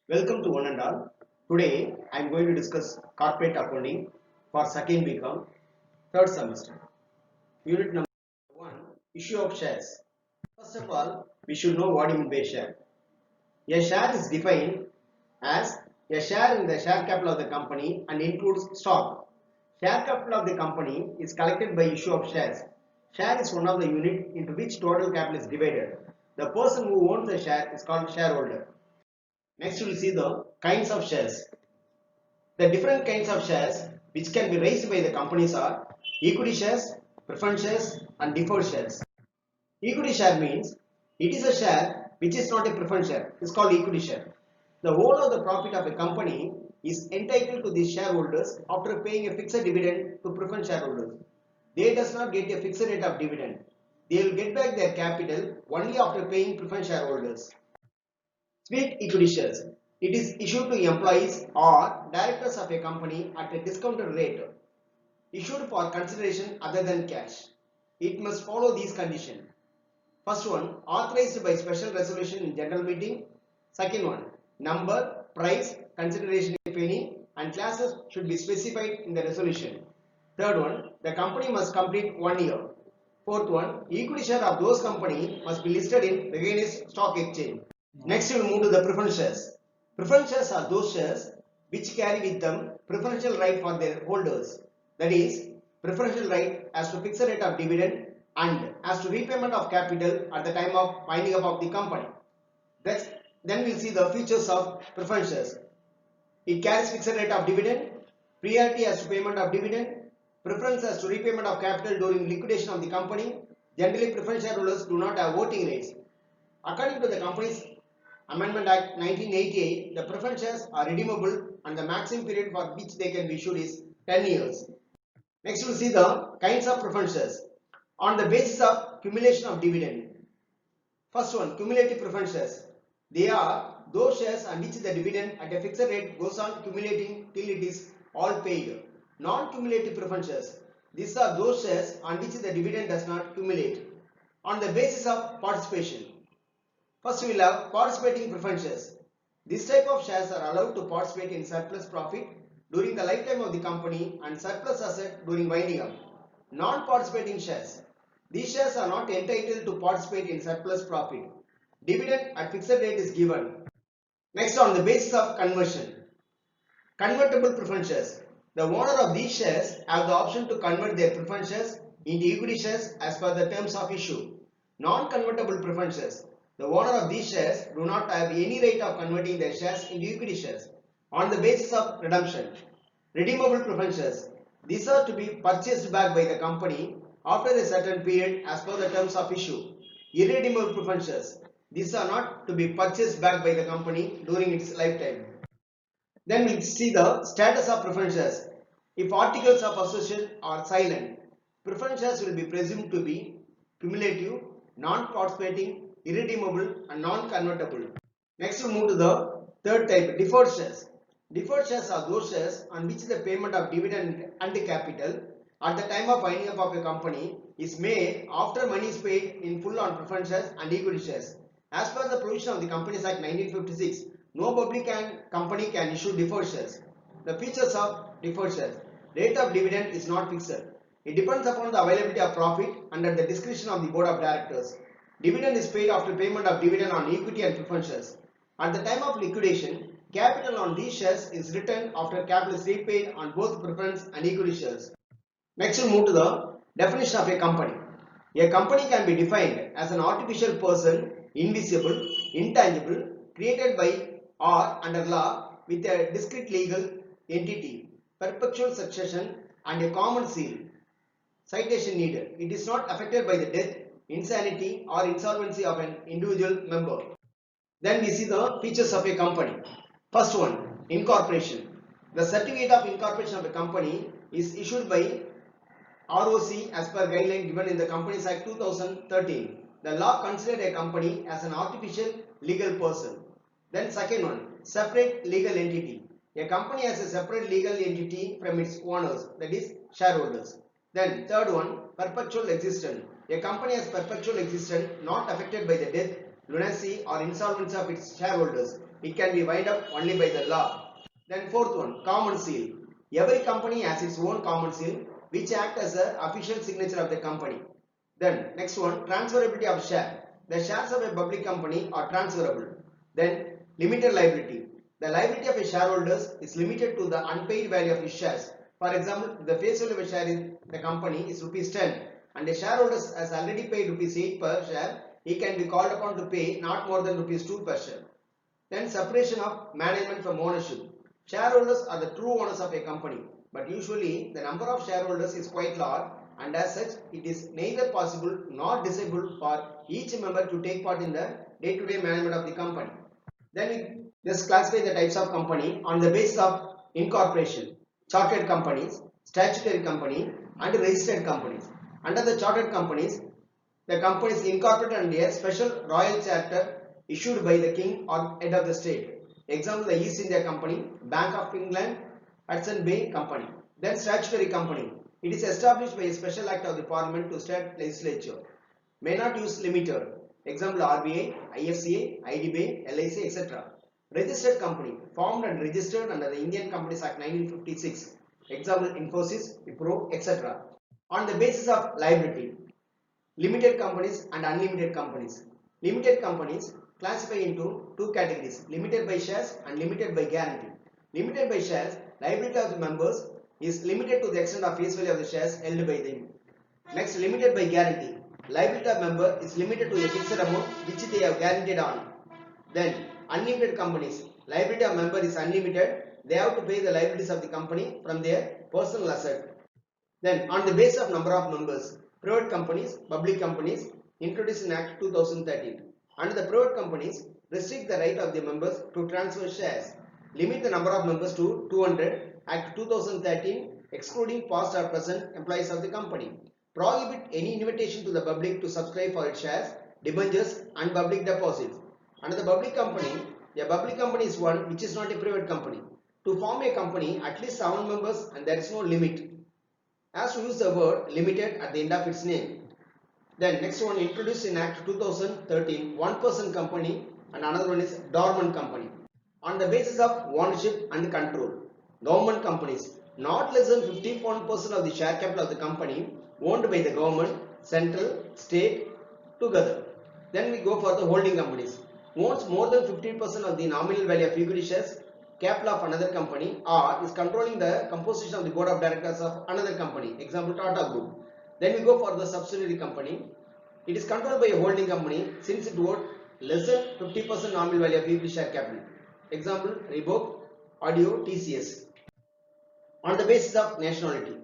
Welcome to one and all. Today I am going to discuss corporate accounting for second BCom, third semester. Unit number 1, issue of shares. First of all, we should know what you mean by share. A share is defined as a share in the share capital of the company and includes stock. Share capital of the company is collected by issue of shares. Share is one of the unit into which total capital is divided. The person who owns the share is called shareholder. Next we will see the kinds of shares. The different kinds of shares which can be raised by the companies are equity shares, preference shares and deferred shares. Equity share means it is a share which is not a preference share. It is called equity share. The whole of the profit of a company is entitled to the shareholders after paying a fixed dividend to preference shareholders. They does not get a fixed rate of dividend. They will get back their capital only after paying preference shareholders. Split equity shares. It is issued to employees or directors of a company at a discounted rate, issued for consideration other than cash. It must follow these conditions. First one, authorized by special resolution in general meeting. Second one, number, price, consideration if any, and classes should be specified in the resolution. Third one, the company must complete 1 year. Fourth one, equity share of those company must be listed in recognized stock exchange. Next we will move to the preference shares. Preference shares are those shares which carry with them preferential right for their holders. That is, preferential right as to fixed rate of dividend and as to repayment of capital at the time of winding up of the company. Then we will see the features of preference shares. It carries fixed rate of dividend, priority as to payment of dividend, preference as to repayment of capital during liquidation of the company. Generally, preference shareholders do not have voting rights. According to the Companies Amendment Act 1988, the preference shares are redeemable and the maximum period for which they can be issued is 10 years. Next we will see the kinds of preference shares on the basis of accumulation of dividend. First one, cumulative preference shares. They are those shares on which the dividend at a fixed rate goes on accumulating till it is all paid. Non-cumulative preference shares. These are those shares on which the dividend does not accumulate. On the basis of participation. First we will have participating preference shares. This type of shares are allowed to participate in surplus profit during the lifetime of the company and surplus asset during winding up. Non-participating shares. These shares are not entitled to participate in surplus profit. Dividend at fixed rate is given. Next, on the basis of conversion. Convertible preference shares. The owner of these shares have the option to convert their preference shares into equity shares as per the terms of issue. Non-convertible preference shares. The owner of these shares do not have any right of converting their shares into equity shares on the basis of redemption. Redeemable preference shares. These are to be purchased back by the company after a certain period as per the terms of issue. Irredeemable preference shares. These are not to be purchased back by the company during its lifetime. Then we will see the status of preference shares. If articles of association are silent, preference shares will be presumed to be cumulative, non-participating, irredeemable and non-convertible. Next we move to the third type, deferred shares. Deferred shares are those shares on which the payment of dividend and capital at the time of winding up of a company is made after money is paid in full on preference shares and equity shares. As per the provision of the Companies Act 1956, no public company can issue deferred shares. The features of deferred shares. Rate of dividend is not fixed. It depends upon the availability of profit under the discretion of the board of directors. Dividend is paid after payment of dividend on equity and preference shares. At the time of liquidation, capital on these shares is returned after capital is repaid on both preference and equity shares. Next we move to the definition of a company. A company can be defined as an artificial person, invisible, intangible, created by or under law with a discrete legal entity, perpetual succession and a common seal. Citation needed. It is not affected by the death, insanity or insolvency of an individual member. Then we see the features of a company. First one, incorporation. The certificate of incorporation of a company is issued by ROC as per guideline given in the Companies Act 2013. The law considered a company as an artificial legal person. Then second one, separate legal entity. A company has a separate legal entity from its owners, that is shareholders. Then third one, perpetual existence. A company has perpetual existence not affected by the death, lunacy or insolvency of its shareholders. it can be wind up only by the law. Then fourth one, common seal. Every company has its own common seal which act as the official signature of the company. Then next one, transferability of share. The shares of a public company are transferable. Then limited liability. The liability of a shareholder is limited to the unpaid value of his shares. For example, the face value of a share in the company is rupees 10 and the shareholder has already paid rupees 8 per share, he can be called upon to pay not more than rupees 2 per share. Then separation of management from ownership. Shareholders are the true owners of a company, but usually the number of shareholders is quite large and as such it is neither possible nor desirable for each member to take part in the day-to-day management of the company. Then we just classify the types of company on the basis of incorporation, chartered companies, statutory company and registered companies. Under the chartered companies, the company is incorporated under a special royal charter issued by the king or head of the state. Example, the East India Company, Bank of England, Hudson Bay Company. Then statutory company. It is established by a special act of the parliament to state legislature. May not use limited. Example, RBI, IFCA, IDBI, LIC, etc. Registered company, formed and registered under the Indian Companies Act 1956. Example, Infosys, Wipro, etc. On the basis of liability, limited companies and unlimited companies. Limited companies classify into two categories, limited by shares and limited by guarantee. Limited by shares, liability of the members is limited to the extent of face value of the shares held by them. Next, limited by guarantee. Liability of member is limited to a fixed amount which they have guaranteed on. Then, unlimited companies. Liability of member is unlimited. They have to pay the liabilities of the company from their personal asset. Then, on the basis of number of members, private companies, public companies introduced in Act 2013. Under the private companies, restrict the right of the members to transfer shares. Limit the number of members to 200. Act 2013, excluding past or present employees of the company. Prohibit any invitation to the public to subscribe for its shares, debentures and public deposits. Under the public company, a public company is one which is not a private company. To form a company, at least 7 members and there is no limit. As to use the word limited at the end of its name. Then next one, introduced in Act 2013, one-person company and another one is dormant company. On the basis of ownership and control, government companies, not less than 51% of the share capital of the company owned by the government, central, state together. Then we go for the holding companies, owns more than 15% of the nominal value of equity shares capital of another company or is controlling the composition of the board of directors of another company. Example, Tata Group. Then we go for the subsidiary company. It is controlled by a holding company since it owed less than 50% nominal value of equity share capital. Example, Reebok, Audio, TCS. On the basis of nationality,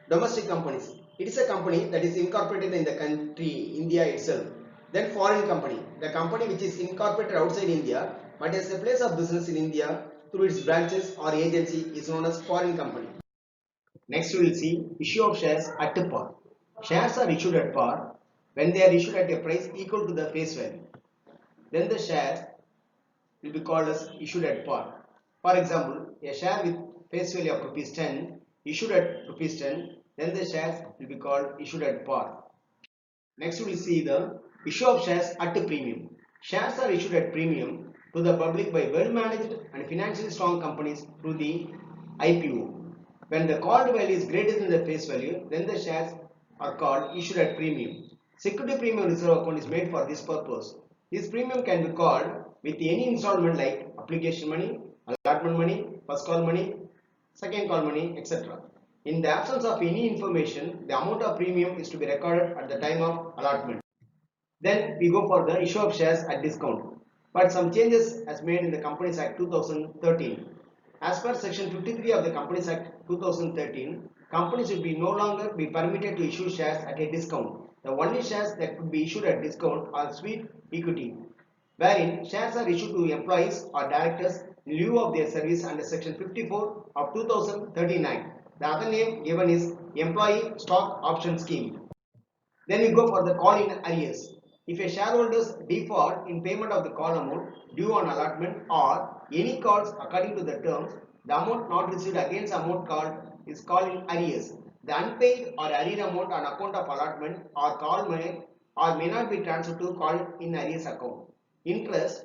domestic companies. It is a company that is incorporated in the country, India itself. Then foreign company. The company which is incorporated outside India but has a place of business in India through its branches or agency is known as foreign company. Next we will see issue of shares at par. Shares are issued at par when they are issued at a price equal to the face value. Then the shares will be called as issued at par. For example, a share with face value of rupees 10 issued at rupees 10, then the shares will be called issued at par. Next we will see the issue of shares at a premium. Shares are issued at premium to the public by well-managed and financially strong companies through the IPO. When the called value is greater than the face value, then the shares are called issued at premium. Security premium reserve account is made for this purpose. This premium can be called with any installment like application money, allotment money, first call money, second call money, etc. In the absence of any information, the amount of premium is to be recorded at the time of allotment. Then we go for the issue of shares at discount. But some changes as made in the Companies Act 2013. As per section 53 of the Companies Act 2013, companies will be no longer be permitted to issue shares at a discount. The only shares that could be issued at discount are sweet equity, wherein shares are issued to employees or directors in lieu of their service under section 54 of 2039. The other name given is Employee Stock Option Scheme. Then we go for the call in arrears. If a shareholders default in payment of the call amount due on allotment or any calls according to the terms, the amount not received against amount called is called in arrears. The unpaid or arrear amount on account of allotment or call may or may not be transferred to call in arrears account. Interest,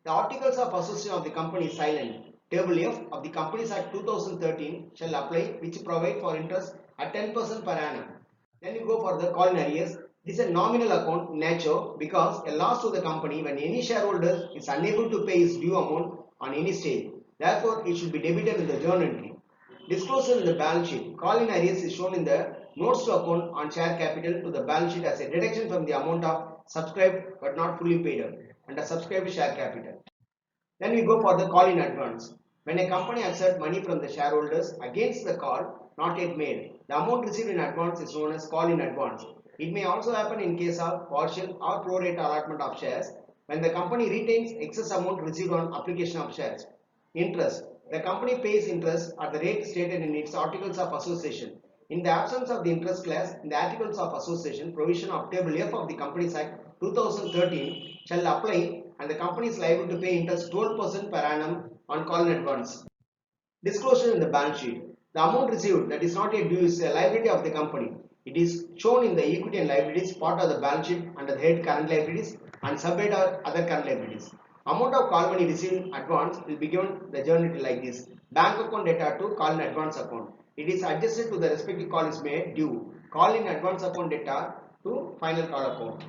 The articles of association of the company is silent. Table F of the Companies Act 2013 shall apply, which provide for interest at 10% per annum. Then you go for the call in arrears. This is a nominal account in nature because a loss to the company when any shareholder is unable to pay his due amount on any stage. Therefore, it should be debited in the journal entry. Disclosure in the balance sheet. Call in arrears is shown in the notes to account on share capital to the balance sheet as a deduction from the amount of subscribed but not fully paid up under subscribed share capital. Then we go for the call in advance. When a company accepts money from the shareholders against the call not yet made, the amount received in advance is known as call in advance. It may also happen in case of partial or pro rata allotment of shares when the company retains excess amount received on application of shares. Interest. The company pays interest at the rate stated in its articles of association. In the absence of the interest clause in the articles of association, provision of table F of the Companies Act 2013 shall apply and the company is liable to pay interest 12% per annum on call in advance. Disclosure in the balance sheet. The amount received that is not yet due is a liability of the company. It is shown in the equity and liabilities part of the balance sheet under the head current liabilities and subhead other current liabilities. Amount of call money received in advance will be given the journal like this. Bank account data to call in advance account. It is adjusted to the respective call is made due. Call in advance account data to final call account.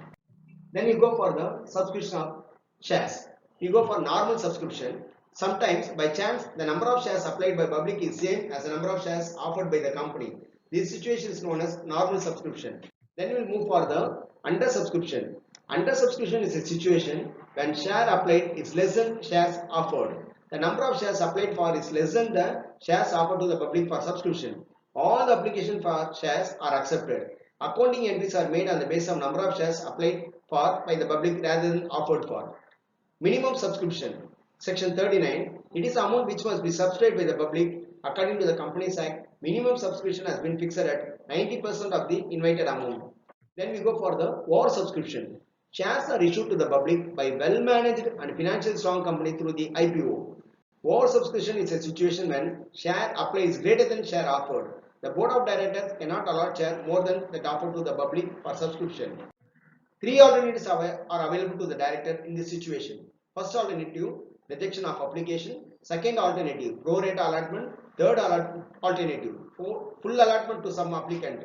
Then you go for the subscription of shares. You go for normal subscription. Sometimes by chance the number of shares applied by public is same as the number of shares offered by the company. This situation is known as normal subscription. Then we will move for the under subscription. Under subscription is a situation when share applied is less than shares offered. The number of shares applied for is less than the shares offered to the public for subscription. All the applications for shares are accepted. Accounting entries are made on the basis of number of shares applied for by the public rather than offered for. Minimum subscription. Section 39. It is amount which must be subscribed by the public according to the Companies Act. Minimum subscription has been fixed at 90% of the invited amount. Then we go for the over subscription. Shares are issued to the public by well-managed and financially strong company through the IPO. Over subscription is a situation when share apply is greater than share offered. The board of directors cannot allot share more than that offered to the public for subscription. Three alternatives are available to the director in this situation. First alternative, rejection of application. Second alternative, pro rata allotment. Third alternative, full allotment to some applicant.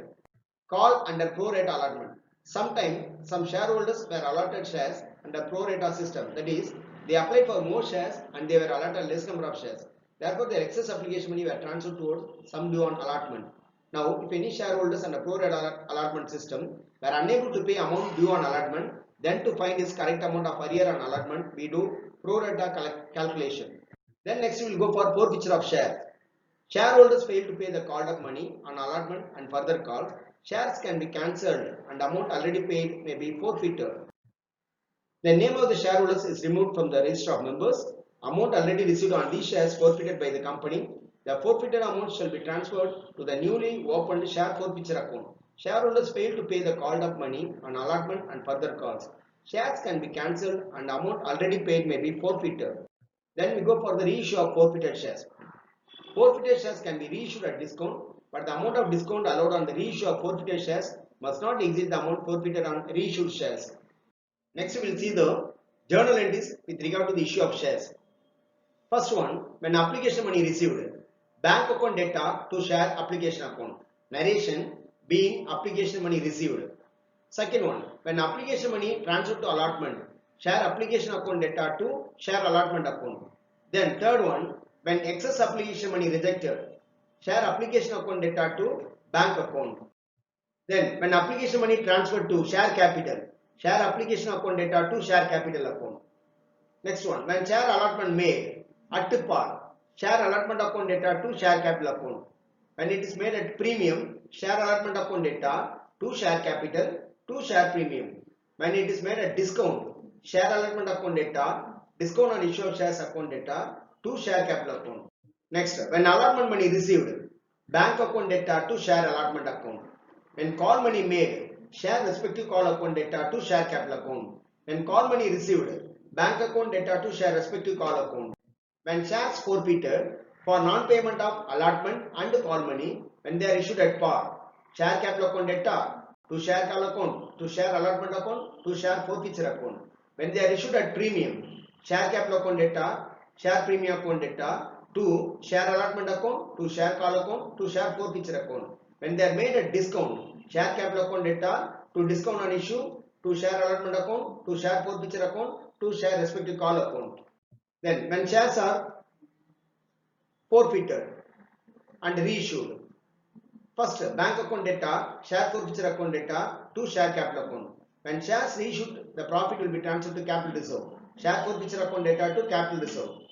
Call under pro rata allotment. Sometimes some shareholders were allotted shares under pro rata system. That is, they applied for more shares and they were allotted less number of shares. Therefore, their excess application money were transferred towards some due on allotment. Now, if any shareholders under pro rata allotment system were unable to pay amount due on allotment, then to find his correct amount of arrear on allotment, we do pro rata calculation. Then next we will go for forfeiture of shares. Shareholders fail to pay the called up money on allotment and further calls. Shares can be cancelled and amount already paid may be forfeited. The name of the shareholders is removed from the register of members. Amount already received on these shares forfeited by the company. The forfeited amount shall be transferred to the newly opened share forfeiture account. Shareholders fail to pay the called up money on allotment and further calls. Shares can be cancelled and amount already paid may be forfeited. Then we go for the reissue of forfeited shares. Forfeited shares can be reissued at discount, but the amount of discount allowed on the reissue of forfeited shares must not exceed the amount forfeited on reissued shares. Next we will see the journal entries with regard to the issue of shares. First one, when application money received, bank account data to share application account. Narration being application money received. Second one, when application money transferred to allotment, share application account data to share allotment account. Then third one, when excess application money rejected, share application account data to bank account. Then when application money transferred to share capital, share application account data to share capital account. Next one, when share allotment made at par, share allotment account data to share capital account. When it is made at premium, share allotment account data to share capital to share premium. When it is made at discount, share allotment account data, discount on issue of shares account data to share capital account. Next, when allotment money received, bank account data to share allotment account. When call money made, share respective call account data to share capital account. When call money received, bank account data to share respective call account. When shares forfeited for non-payment of allotment and call money, when they are issued at par, share capital account data to share call account, to share allotment account, to share forfeiture account. When they are issued at premium, share capital account data, share premium account data, to share allotment account, to share call account, to share forfeiture account. When they are made a discount, share capital account data, to discount on issue, to share allotment account, to share forfeiture account, to share respective call account. Then when shares are forfeited and reissued, first bank account data, share forfeiture account data, to share capital account. When shares reissued, the profit will be transferred to capital reserve. Share forfeiture account data to capital reserve.